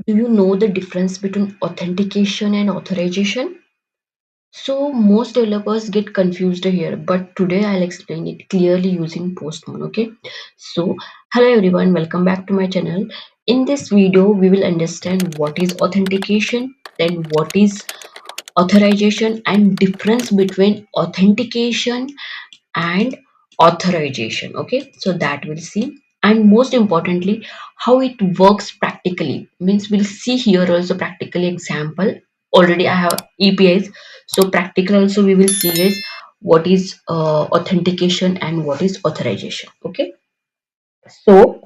Do you know the difference between authentication and authorization? So most developers get confused here, but today I'll explain it clearly using Postman. Okay. So hello everyone, welcome back to my channel. In this video, we will understand what is authentication, then what is authorization, and difference between authentication and authorization. Okay, so that we'll see, and most importantly how it works practically. Means we'll see here also practical example. Already I have APIs, so practical also we will see is what is authentication and what is authorization. Okay, so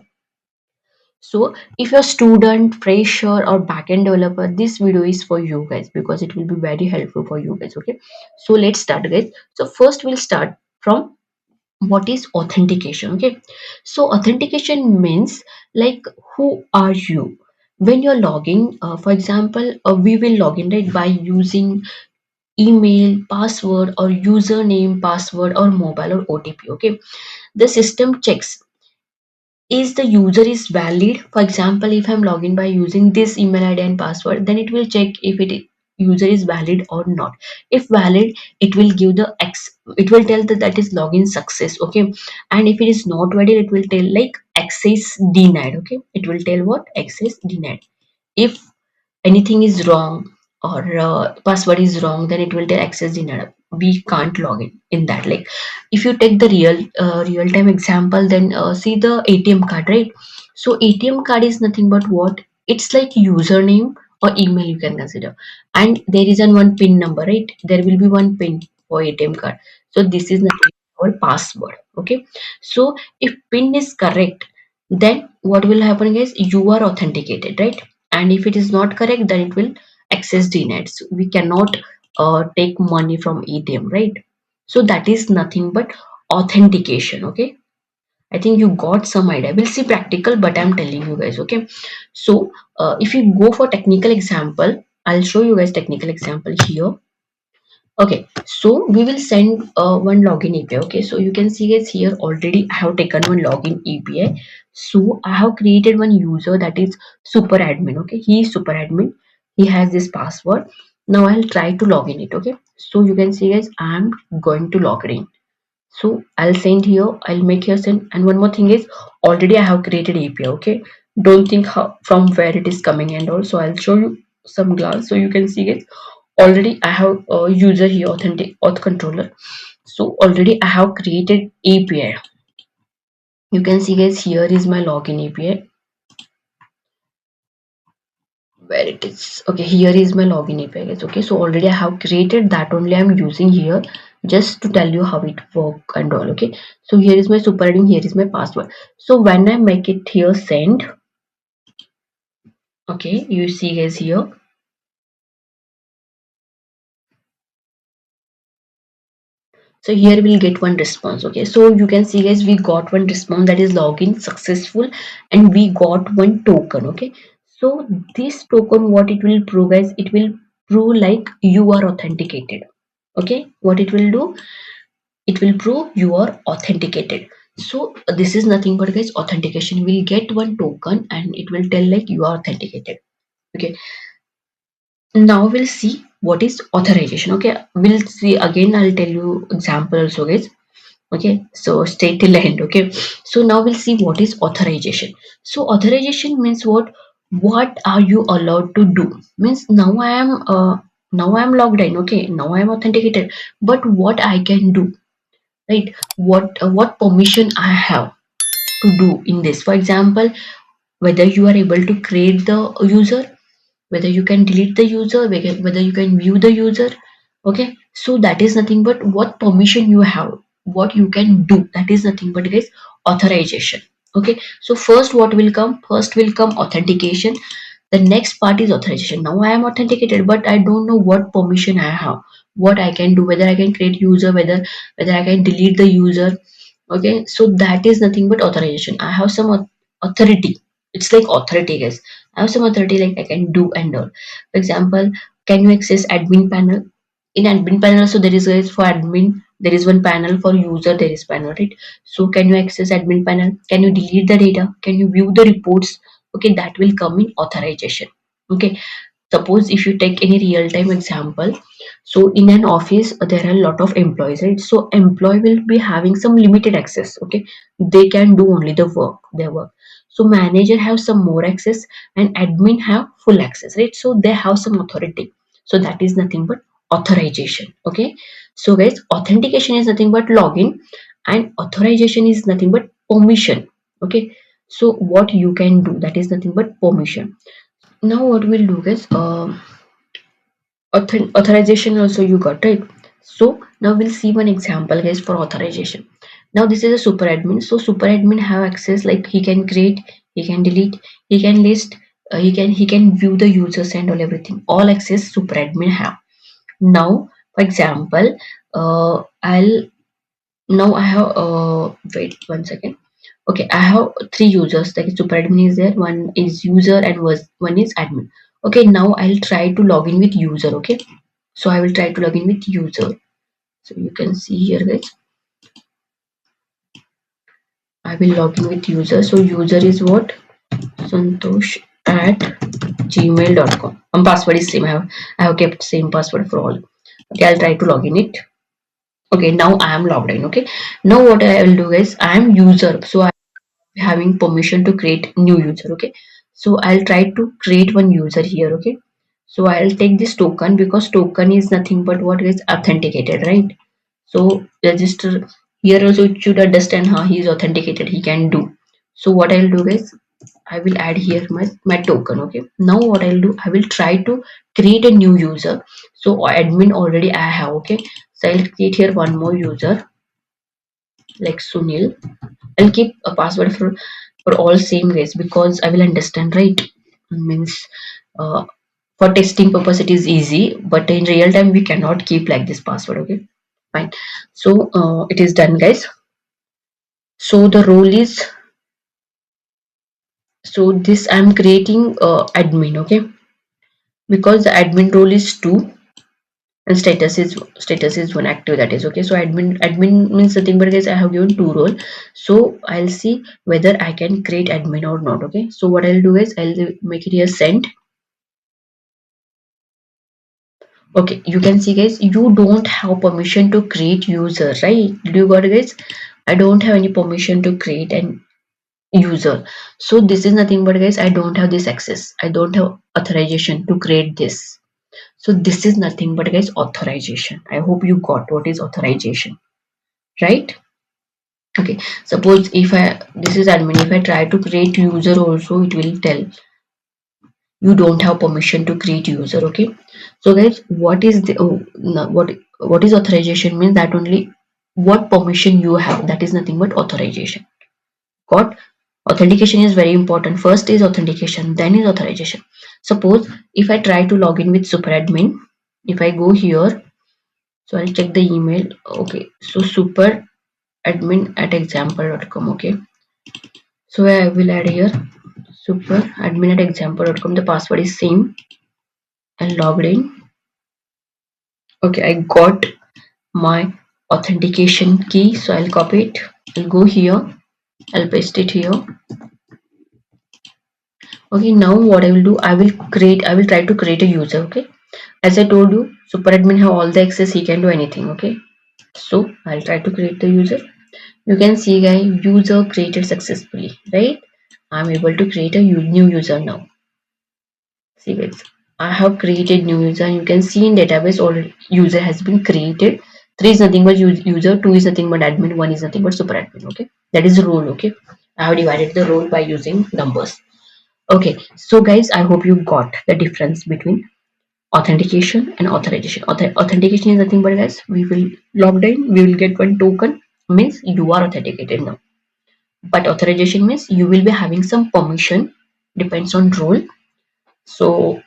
if you're a student, fresher, or backend developer, this video is for you guys because it will be very helpful for you guys. Okay, so let's start, guys. So first we'll start from what is authentication. Okay, so authentication means like who are you when you're logging. For example, we will log in, right, by using email, password, or username, password, or mobile or OTP. Okay, the system checks is the user is valid. For example, if I'm logging by using this email ID and password, then it will check if user is valid or not. If valid, it will give the x, it will tell that that is login success. Okay, and if it is not valid, it will tell like access denied. Okay, it will tell what access denied. If anything is wrong or password is wrong, then it will tell access denied, we can't log in that. Like if you take the real time example, then see the ATM card, right? So ATM card is nothing but what, it's like username or email you can consider, and there is an one pin number, right? There will be one pin for ATM card, so this is nothing called password. Okay, so if pin is correct, then what will happen is you are authenticated, right? And if it is not correct, then it will access denied. So we cannot take money from ATM, right? So that is nothing but authentication. Okay, I think you got some idea. We'll see practical, but I'm telling you guys. Okay, so if you go for technical example, I'll show you guys technical example here. Okay, so we will send one login API. Okay, so you can see guys here already I have taken one login API. So I have created one user, that is super admin. Okay, he is super admin. He has this password. Now I'll try to log in it. Okay, so you can see guys I'm going to log it in. So I'll send here, I'll make here send. And one more thing is already I have created API. Okay, don't think how from where it is coming and also I'll show you some glass so you can see it. Already I have a user here, authentic auth controller. So already I have created API. You can see guys here is my login API where it is. Okay, here is my login API guys. Okay, so already I have created that, only I'm using here just to tell you how it work and all. Okay, so here is my super admin, here is my password. So when I make it here send, okay, you see guys here. So here we'll get one response. Okay, so you can see guys we got one response, that is login successful, and we got one token. Okay, so this token, what it will prove guys, it will prove like you are authenticated. Okay, what it will do, it will prove you are authenticated. So this is nothing but guys authentication. Will get one token and it will tell like you are authenticated. Okay, now we'll see what is authorization. Okay, we'll see again, I'll tell you example also guys. Okay, so stay till the end. Okay, so now we'll see what is authorization. So authorization means what are you allowed to do? Means now I am logged in. Okay, now I am authenticated, but what I can do, right? What permission I have to do in this? For example, whether you are able to create the user, whether you can delete the user, whether you can view the user. Okay, so that is nothing but what permission you have, what you can do, that is nothing but guys authorization. Okay, so first will come authentication, the next part is authorization. Now I am authenticated, but I don't know what permission I have, what I can do, whether I can create user, whether I can delete the user. Okay, so that is nothing but authorization. I have some authority. It's like authority, guys. I have some authority, like I can do and all. For example, can you access admin panel? In admin panel, so there is, guys, for admin there is one panel, for user there is panel, right? So can you access admin panel? Can you delete the data? Can you view the reports? Okay, that will come in authorization. Okay, suppose if you take any real-time example, so in an office there are a lot of employees, right? So employee will be having some limited access. Okay, they can do only their work. So manager have some more access and admin have full access, right? So they have some authority. So that is nothing but authorization. Okay, so guys, authentication is nothing but login and authorization is nothing but permission. Okay, so what you can do, that is nothing but permission. Now what we'll do is authorization also you got, right? So now we'll see one example guys for authorization. Now this is a super admin. So super admin have access, like he can create, he can delete, he can list, he can view the users and all, everything, all access super admin have. Now for example, I'll now I have wait 1 second. Okay, I have three users, like super admin is there, one is user and one is admin. Okay, now I'll try to log in with user. Okay, so I will try to log in with user. So you can see here guys, I will log in with user. So user is what? Santosh at gmail.com. And password is same. I have kept same password for all. Okay, I'll try to log in it. Okay, now I am logged in. Okay, now what I will do is I am user. So I am having permission to create new user. Okay, so I'll try to create one user here. Okay, so I'll take this token because token is nothing but what is authenticated, right? So register here also it should understand how he is authenticated, he can do. So what I'll do is I will add here my token. Okay, now what I'll do, I will try to create a new user. So admin already I have. Okay, so I'll create here one more user like Sunil. I'll keep a password for all same ways because I will understand, right? Means uh, for testing purpose it is easy, but in real time we cannot keep like this password. Okay, fine. So it is done guys. So the role is, so this I'm creating admin. Okay, because the admin role is 2 and status is 1 active, that is okay. So admin means nothing but guys I have given 2 role. So I'll see whether I can create admin or not. Okay, so what I'll do is I'll make it here send. Okay, you can see guys, you don't have permission to create user, right? Did you got it guys? I don't have any permission to create an user. So this is nothing but guys, I don't have this access, I don't have authorization to create this. So this is nothing but guys authorization. I hope you got what is authorization, right? Okay, suppose if I, this is admin, if I try to create user also it will tell you don't have permission to create user. Okay, so guys, what is the no, what is authorization means that only what permission you have, that is nothing but authorization. Got? Authentication is very important. First is authentication, then is authorization. Suppose if I try to log in with super admin, if I go here, so I'll check the email. Okay, so super admin at example.com. Okay, so I will add here super admin at example.com. The password is same and logged in. Okay, I got my authentication key, so I'll copy it. I'll go here, I'll paste it here. Okay, now what I will do, I will try to create a user. Okay, as I told you, super admin have all the access, he can do anything. Okay, so I'll try to create the user. You can see guys, user created successfully, right? I'm able to create a new user now. See guys, I have created new user. You can see in database already user has been created. 3 is nothing but user, 2 is nothing but admin, 1 is nothing but super admin. Okay, that is the role. Okay, I have divided the role by using numbers. Okay, so guys, I hope you got the difference between authentication and authorization. Authentication is nothing but guys, we will log in, we will get one token, means you are authenticated now. But authorization means you will be having some permission, depends on role. So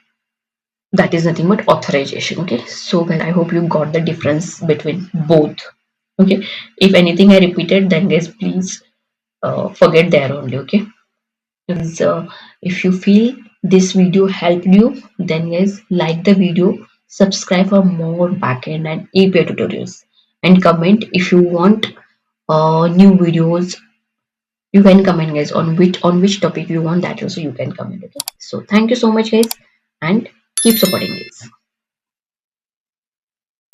that is nothing but authorization. Okay, so guys, I hope you got the difference between both. Okay, if anything I repeated, then guys please forget there only. Okay, because if you feel this video helped you, then guys like the video, subscribe for more backend and API tutorials, and comment if you want new videos. You can comment guys on which topic you want, that also you can comment. Okay, so thank you so much guys, and keep supporting it.